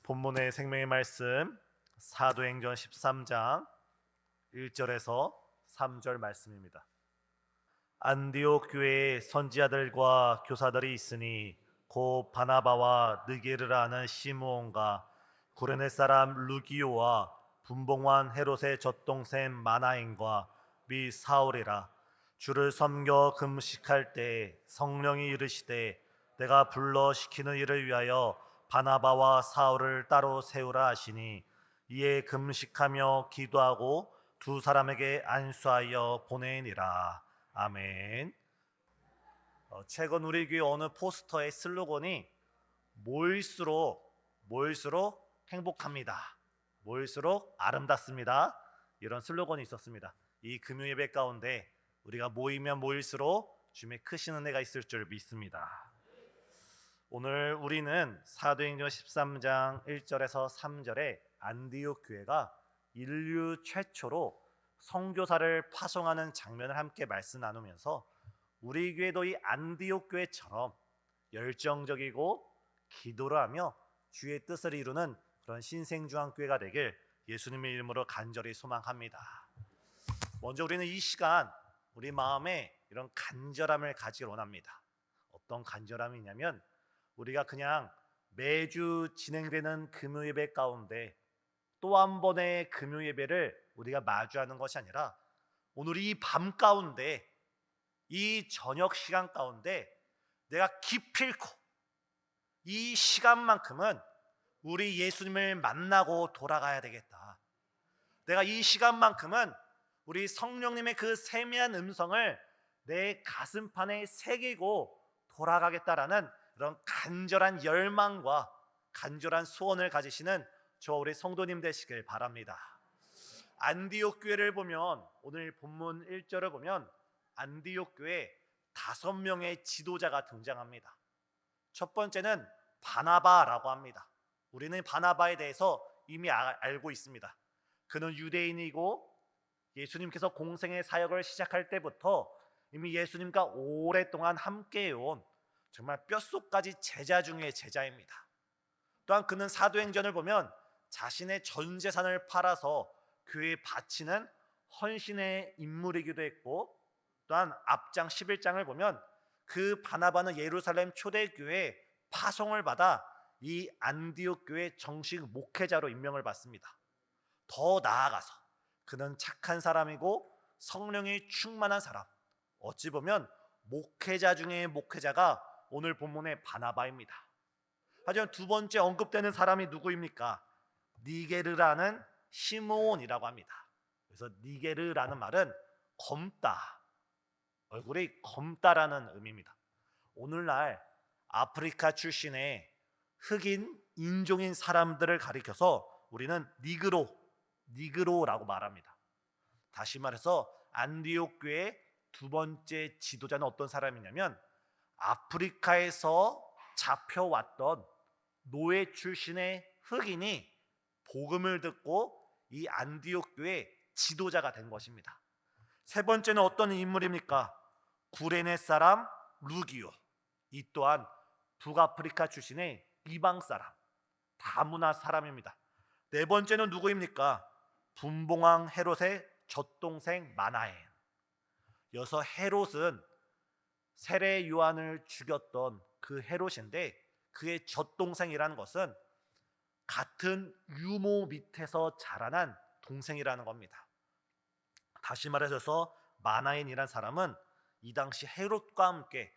본문의 생명의 말씀 사도행전 13장 1절에서 3절 말씀입니다. 안디옥 교회에 선지자들과 교사들이 있으니 곧 바나바와 느게르라 하는 시므온과 구레네 사람 루기오와 분봉한 헤롯의 젖동생 마나인과 미 사울이라. 주를 섬겨 금식할 때 성령이 이르시되 내가 불러 시키는 일을 위하여 바나바와 사울을 따로 세우라 하시니, 이에 금식하며 기도하고 두 사람에게 안수하여 보내니라. 아멘. 최근 우리 교회 어느 포스터의 슬로건이 모일수록 행복합니다, 모일수록 아름답습니다, 이런 슬로건이 있었습니다. 이 금요 예배 가운데 우리가 모이면 모일수록 주님의 크신 은혜가 있을 줄 믿습니다. 오늘 우리는 사도행전 13장 1절에서 3절에 안디옥 교회가 인류 최초로 선교사를 파송하는 장면을 함께 말씀 나누면서 우리 교회도 이 안디옥 교회처럼 열정적이고 기도를 하며 주의 뜻을 이루는 그런 신생중앙교회가 되길 예수님의 이름으로 간절히 소망합니다. 먼저 우리는 이 시간 우리 마음에 이런 간절함을 가지길 원합니다. 어떤 간절함이냐면, 우리가 그냥 매주 진행되는 금요 예배 가운데 또 한 번의 금요 예배를 우리가 마주하는 것이 아니라, 오늘 이 밤 가운데, 이 저녁 시간 가운데 내가 기필코 이 시간만큼은 우리 예수님을 만나고 돌아가야 되겠다. 내가 이 시간만큼은 우리 성령님의 그 세미한 음성을 내 가슴판에 새기고 돌아가겠다라는 그런 간절한 열망과 간절한 소원을 가지시는 저 우리 성도님 되시길 바랍니다. 안디옥 교회를 보면, 오늘 본문 1절을 보면 안디옥 교회에 5명의 지도자가 등장합니다. 첫 번째는 바나바라고 합니다. 우리는 바나바에 대해서 이미 알고 있습니다. 그는 유대인이고 예수님께서 공생의 사역을 시작할 때부터 이미 예수님과 오랫동안 함께해온 정말 뼛속까지 제자 중의 제자입니다. 또한 그는 사도행전을 보면 자신의 전 재산을 팔아서 교회에 바치는 헌신의 인물이기도 했고, 또한 앞장 11장을 보면 그 바나바는 예루살렘 초대교회 파송을 받아 이 안디옥 교회 정식 목회자로 임명을 받습니다. 더 나아가서 그는 착한 사람이고 성령이 충만한 사람, 어찌 보면 목회자 중에 목회자가 오늘 본문의 바나바입니다. 하지만 두 번째 언급되는 사람이 누구입니까? 니게르라는 시므온이라고 합니다. 그래서 니게르라는 말은 검다, 얼굴이 검다라는 의미입니다. 오늘날 아프리카 출신의 흑인 인종인 사람들을 가리켜서 우리는 니그로라고 말합니다. 다시 말해서 안디옥 교회의 두 번째 지도자는 어떤 사람이냐면, 아프리카에서 잡혀왔던 노예 출신의 흑인이 복음을 듣고 이 안디옥 교회의 지도자가 된 것입니다. 세 번째는 어떤 인물입니까? 구레네 사람 루기오, 이 또한 북아프리카 출신의 이방 사람, 다문화 사람입니다. 네 번째는 누구입니까? 분봉왕 헤롯의 젖동생 마나엔. 여기서 헤롯은 세례 요한을 죽였던 그 헤롯인데, 그의 젖동생이라는 것은 같은 유모 밑에서 자라난 동생이라는 겁니다. 다시 말해서 마나엔이란 사람은 이 당시 헤롯과 함께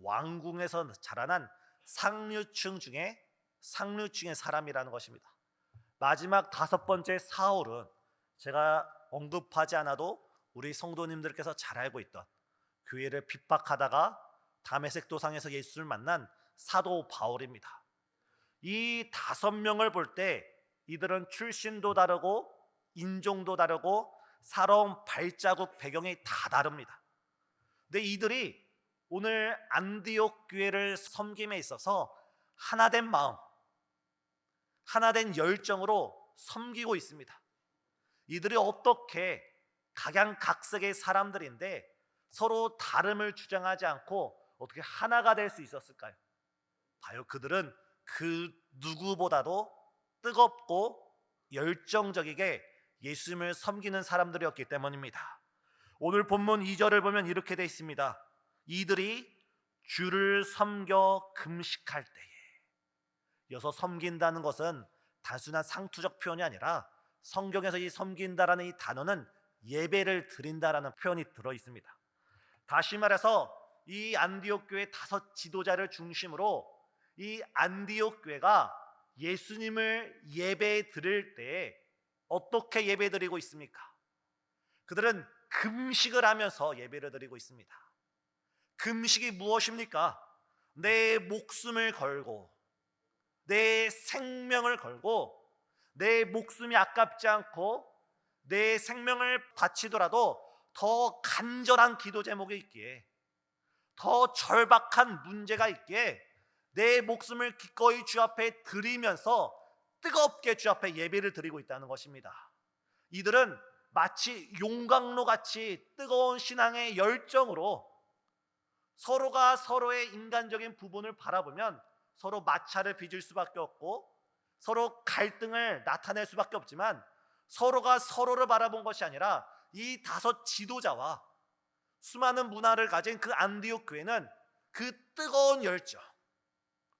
왕궁에서 자라난 상류층의 사람이라는 것입니다. 마지막 다섯 번째 사울은 제가 언급하지 않아도 우리 성도님들께서 잘 알고 있던, 교회를 핍박하다가 다메섹 도상에서 예수를 만난 사도 바울입니다. 이 5명을 볼 때 이들은 출신도 다르고 인종도 다르고 살아온 발자국 배경이 다 다릅니다. 근데 이들이 오늘 안디옥 교회를 섬김에 있어서 하나된 마음, 하나된 열정으로 섬기고 있습니다. 이들이 어떻게 각양각색의 사람들인데 서로 다름을 주장하지 않고 어떻게 하나가 될 수 있었을까요? 바로 그들은 그 누구보다도 뜨겁고 열정적이게 예수님을 섬기는 사람들이었기 때문입니다. 오늘 본문 2절을 보면 이렇게 되어 있습니다. 이들이 주를 섬겨 금식할 때에. 여기서 섬긴다는 것은 단순한 상투적 표현이 아니라 성경에서 이 섬긴다라는 이 단어는 예배를 드린다라는 표현이 들어 있습니다. 다시 말해서 이 안디옥 교회 5 지도자를 중심으로 이 안디옥 교회가 예수님을 예배 드릴 때 어떻게 예배 드리고 있습니까? 그들은 금식을 하면서 예배를 드리고 있습니다. 금식이 무엇입니까? 내 목숨을 걸고, 내 생명을 걸고, 내 목숨이 아깝지 않고 내 생명을 바치더라도 더 간절한 기도 제목이 있기에, 더 절박한 문제가 있기에 내 목숨을 기꺼이 주 앞에 드리면서 뜨겁게 주 앞에 예배를 드리고 있다는 것입니다. 이들은 마치 용광로 같이 뜨거운 신앙의 열정으로 서로가 서로의 인간적인 부분을 바라보면 서로 마찰을 빚을 수밖에 없고 서로 갈등을 나타낼 수밖에 없지만, 서로가 서로를 바라본 것이 아니라 이 5 지도자와 수많은 문화를 가진 그 안디옥 교회는 그 뜨거운 열정,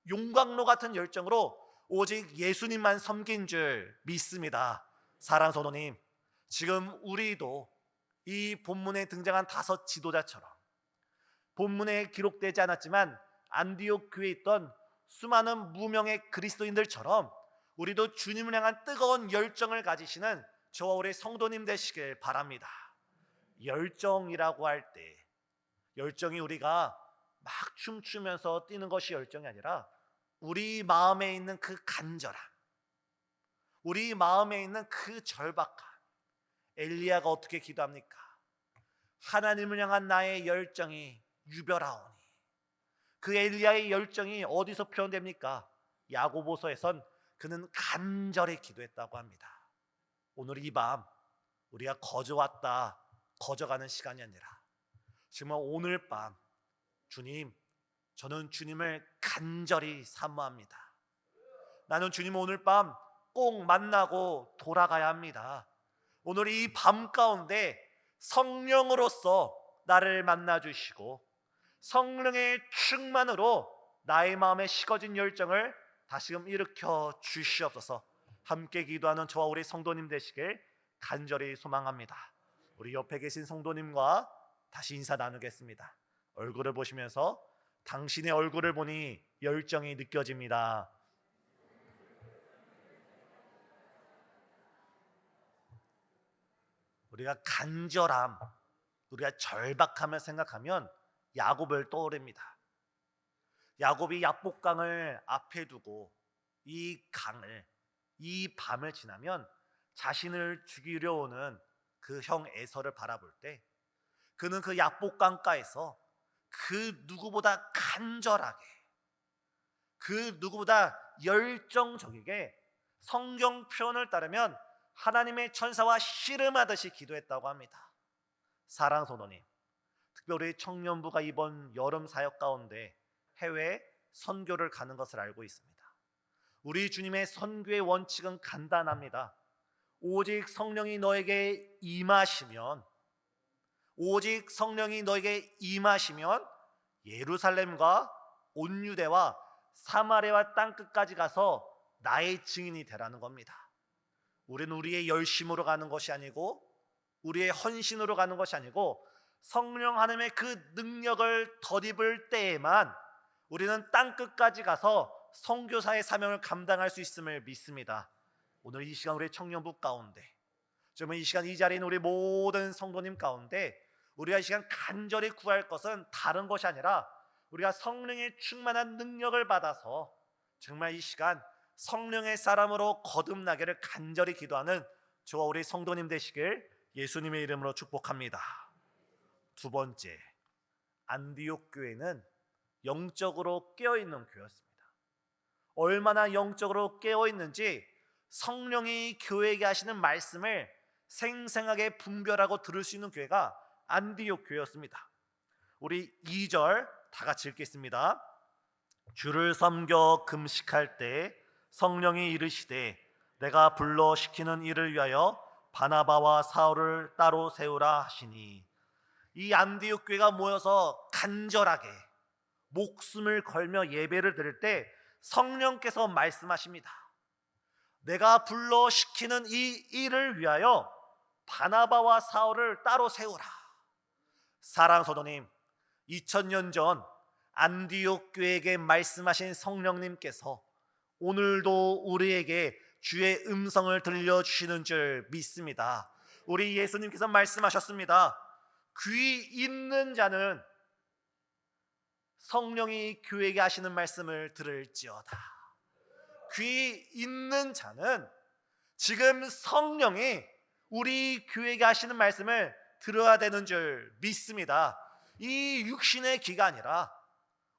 용광로 같은 열정으로 오직 예수님만 섬긴 줄 믿습니다. 사랑하는 성도님, 지금 우리도 이 본문에 등장한 5 지도자처럼, 본문에 기록되지 않았지만 안디옥 교회에 있던 수많은 무명의 그리스도인들처럼 우리도 주님을 향한 뜨거운 열정을 가지시는 저와 우리 성도님 되시길 바랍니다. 열정이라고 할 때, 열정이 우리가 막 춤추면서 뛰는 것이 열정이 아니라 우리 마음에 있는 그 간절함, 우리 마음에 있는 그 절박함. 엘리야가 어떻게 기도합니까? 하나님을 향한 나의 열정이 유별하오니. 그 엘리야의 열정이 어디서 표현됩니까? 야고보서에선 그는 간절히 기도했다고 합니다. 오늘 이 밤 우리가 거저 왔다 거저가는 시간이 아니라 정말 오늘 밤, 주님, 저는 주님을 간절히 사모합니다. 나는 주님 오늘 밤 꼭 만나고 돌아가야 합니다. 오늘 이 밤 가운데 성령으로서 나를 만나 주시고 성령의 충만으로 나의 마음에 식어진 열정을 다시금 일으켜 주시옵소서. 함께 기도하는 저와 우리 성도님 되시길 간절히 소망합니다. 우리 옆에 계신 성도님과 다시 인사 나누겠습니다. 얼굴을 보시면서 당신의 얼굴을 보니 열정이 느껴집니다. 우리가 간절함, 우리가 절박함을 생각하면 야곱을 떠오릅니다. 야곱이 야복강을 앞에 두고 이 강을, 이 밤을 지나면 자신을 죽이려 오는 그 형 에서를 바라볼 때 그는 그 야복강가에서 그 누구보다 간절하게, 그 누구보다 열정적이게 성경 표현을 따르면 하나님의 천사와 씨름하듯이 기도했다고 합니다. 사랑하는 성도님, 특별히 청년부가 이번 여름 사역 가운데 해외 선교를 가는 것을 알고 있습니다. 우리 주님의 선교의 원칙은 간단합니다. 오직 성령이 너에게 임하시면, 오직 성령이 너에게 임하시면 예루살렘과 온 유대와 사마리아와 땅끝까지 가서 나의 증인이 되라는 겁니다. 우리는 우리의 열심으로 가는 것이 아니고 우리의 헌신으로 가는 것이 아니고 성령 하나님의 그 능력을 덧입을 때에만 우리는 땅끝까지 가서 선교사의 사명을 감당할 수 있음을 믿습니다. 오늘 이 시간 우리 청년부 가운데, 정말 이 시간 이 자리에 있는 우리 모든 성도님 가운데 우리가 이 시간 간절히 구할 것은 다른 것이 아니라 우리가 성령의 충만한 능력을 받아서 정말 이 시간 성령의 사람으로 거듭나기를 간절히 기도하는 저와 우리 성도님 되시길 예수님의 이름으로 축복합니다. 2번째, 안디옥 교회는 영적으로 깨어있는 교회였습니다. 얼마나 영적으로 깨어있는지 성령이 교회에게 하시는 말씀을 생생하게 분별하고 들을 수 있는 교회가 안디옥 교회였습니다. 우리 2절 다 같이 읽겠습니다. 주를 섬겨 금식할 때 성령이 이르시되 내가 불러 시키는 일을 위하여 바나바와 사울을 따로 세우라 하시니, 이 안디옥 교회가 모여서 간절하게 목숨을 걸며 예배를 드릴 때 성령께서 말씀하십니다. 내가 불러 시키는 이 일을 위하여 바나바와 사울을 따로 세우라. 사랑하는 성도님, 2000년 전 안디옥 교회에게 말씀하신 성령님께서 오늘도 우리에게 주의 음성을 들려주시는 줄 믿습니다. 우리 예수님께서 말씀하셨습니다. 귀 있는 자는 성령이 교회에게 하시는 말씀을 들을지어다. 귀 있는 자는 지금 성령이 우리 교회에게 하시는 말씀을 들어야 되는 줄 믿습니다. 이 육신의 귀가 아니라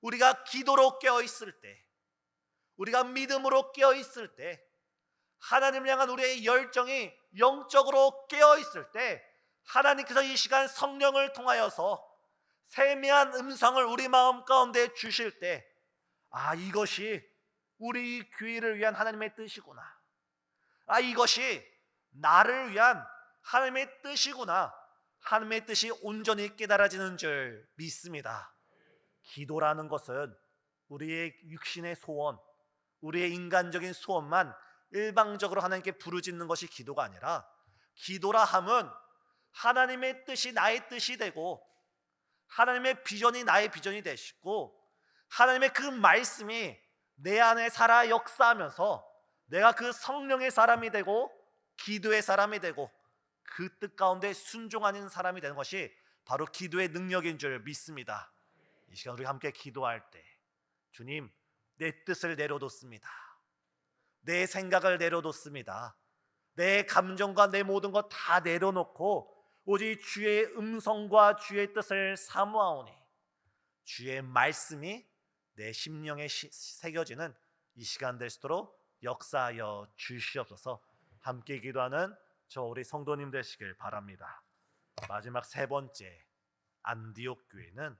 우리가 기도로 깨어있을 때, 우리가 믿음으로 깨어있을 때, 하나님을 향한 우리의 열정이 영적으로 깨어있을 때 하나님께서 이 시간 성령을 통하여서 세미한 음성을 우리 마음 가운데 주실 때, 이것이 우리 교회를 위한 하나님의 뜻이구나, 이것이 나를 위한 하나님의 뜻이구나, 하나님의 뜻이 온전히 깨달아지는 줄 믿습니다. 기도라는 것은 우리의 육신의 소원, 우리의 인간적인 소원만 일방적으로 하나님께 부르짖는 것이 기도가 아니라, 기도라 함은 하나님의 뜻이 나의 뜻이 되고 하나님의 비전이 나의 비전이 되시고 하나님의 그 말씀이 내 안에 살아 역사하면서 내가 그 성령의 사람이 되고 기도의 사람이 되고 그 뜻 가운데 순종하는 사람이 되는 것이 바로 기도의 능력인 줄 믿습니다. 이 시간 우리 함께 기도할 때, 주님, 내 뜻을 내려놓습니다. 내 생각을 내려놓습니다. 내 감정과 내 모든 것 다 내려놓고 오직 주의 음성과 주의 뜻을 사모하오니 주의 말씀이 내 심령에 새겨지는 이 시간 될 수 있도록 역사하여 주시옵소서. 함께 기도하는 저 우리 성도님 되시길 바랍니다. 마지막 세 번째, 안디옥 교회는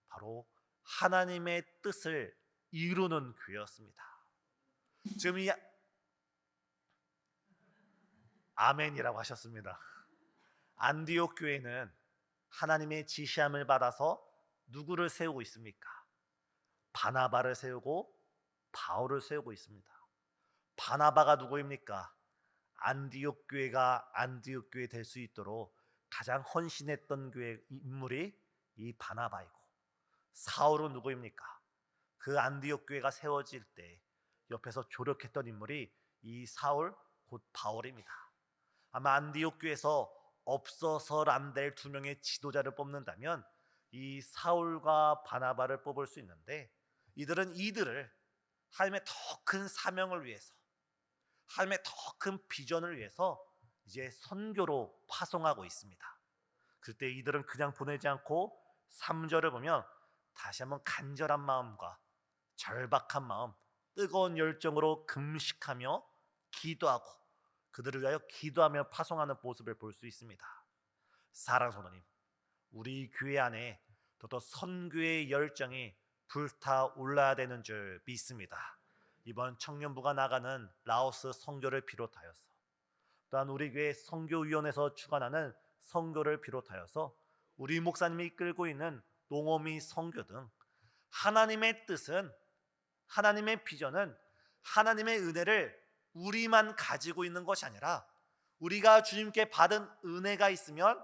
바로 하나님의 뜻을 이루는 교회였습니다. 지금 이 아멘이라고 하셨습니다. 안디옥 교회는 하나님의 지시함을 받아서 누구를 세우고 있습니까? 바나바를 세우고 바울을 세우고 있습니다. 바나바가 누구입니까? 안디옥 교회가 안디옥 교회 될 수 있도록 가장 헌신했던 교회 인물이 이 바나바이고, 사울은 누구입니까? 그 안디옥 교회가 세워질 때 옆에서 조력했던 인물이 이 사울 곧 바울입니다. 아마 안디옥 교회에서 없어서는 안 될 두 명의 지도자를 뽑는다면 이 사울과 바나바를 뽑을 수 있는데, 이들을 하나님의 더 큰 사명을 위해서, 하나님의 더 큰 비전을 위해서 이제 선교로 파송하고 있습니다. 그때 이들은 그냥 보내지 않고 3절을 보면 다시 한번 간절한 마음과 절박한 마음, 뜨거운 열정으로 금식하며 기도하고 그들을 위하여 기도하며 파송하는 모습을 볼 수 있습니다. 사랑하는 성도님, 우리 교회 안에 더 선교의 열정이 불타 올라야 되는 줄 믿습니다. 이번 청년부가 나가는 라오스 선교를 비롯하여서, 또한 우리 교회 선교위원회에서 주관하는 선교를 비롯하여서 우리 목사님이 이끌고 있는 농어미 선교 등 하나님의 뜻은, 하나님의 비전은 하나님의 은혜를 우리만 가지고 있는 것이 아니라 우리가 주님께 받은 은혜가 있으면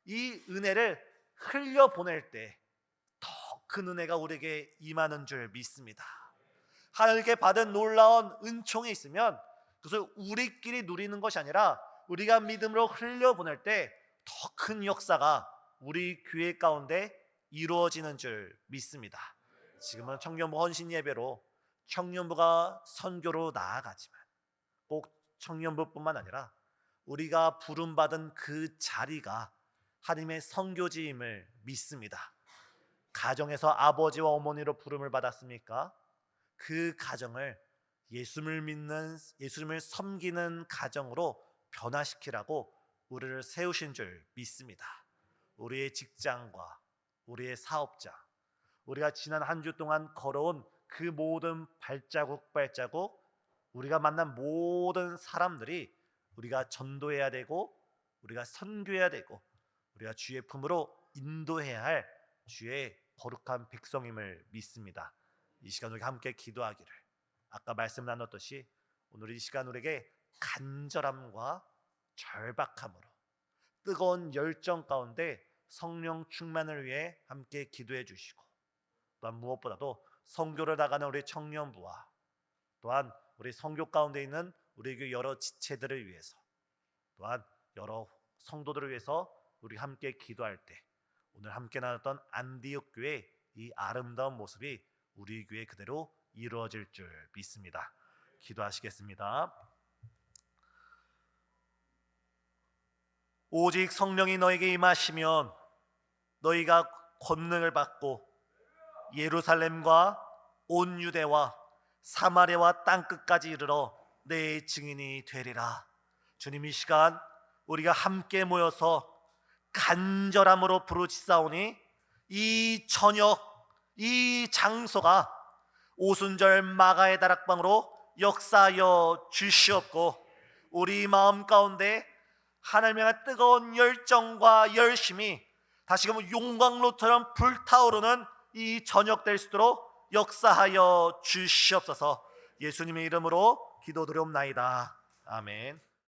이 은혜를 흘려보낼 때 더 큰 은혜가 우리에게 임하는 줄 믿습니다. 하나님께 받은 놀라운 은총이 있으면 그것을 우리끼리 누리는 것이 아니라 우리가 믿음으로 흘려보낼 때 더 큰 역사가 우리 교회 가운데 이루어지는 줄 믿습니다. 지금은 청년부 헌신 예배로 청년부가 선교로 나아가지만 꼭 청년부뿐만 아니라 우리가 부름받은 그 자리가 하나님의 선교지임을 믿습니다. 가정에서 아버지와 어머니로 부름을 받았습니까? 그 가정을 예수님을 믿는, 예수님을 섬기는 가정으로 변화시키라고 우리를 세우신 줄 믿습니다. 우리의 직장과 우리의 사업장, 우리가 지난 한 주 동안 걸어온 그 모든 발자국 우리가 만난 모든 사람들이 우리가 전도해야 되고 우리가 선교해야 되고 우리가 주의 품으로 인도해야 할 주의 거룩한 백성임을 믿습니다. 이 시간 우리 함께 기도하기를, 아까 말씀 나눴듯이 오늘 이 시간 우리에게 간절함과 절박함으로 뜨거운 열정 가운데 성령 충만을 위해 함께 기도해 주시고, 또한 무엇보다도 선교를 나가는 우리 청년부와 또한 우리 선교 가운데 있는 우리 교회 여러 지체들을 위해서, 또한 여러 성도들을 위해서 우리 함께 기도할 때 오늘 함께 나눴던 안디옥 교회 이 아름다운 모습이 우리 교회 그대로 이루어질 줄 믿습니다. 기도하시겠습니다. 오직 성령이 너에게 임하시면 너희가 권능을 받고 예루살렘과 온 유대와 사마리아와 땅끝까지 이르러 내 증인이 되리라. 주님, 이 시간 우리가 함께 모여서 간절함으로 부르짖사오니 이 저녁, 이 장소가 오순절 마가의 다락방으로 역사하여 주시옵고, 우리 마음 가운데 하나님의 향한 뜨거운 열정과 열심이 다시금 용광로처럼 불타오르는 이 저녁 될 수 있도록 역사하여 주시옵소서. 예수님의 이름으로 기도드리옵나이다. 아멘.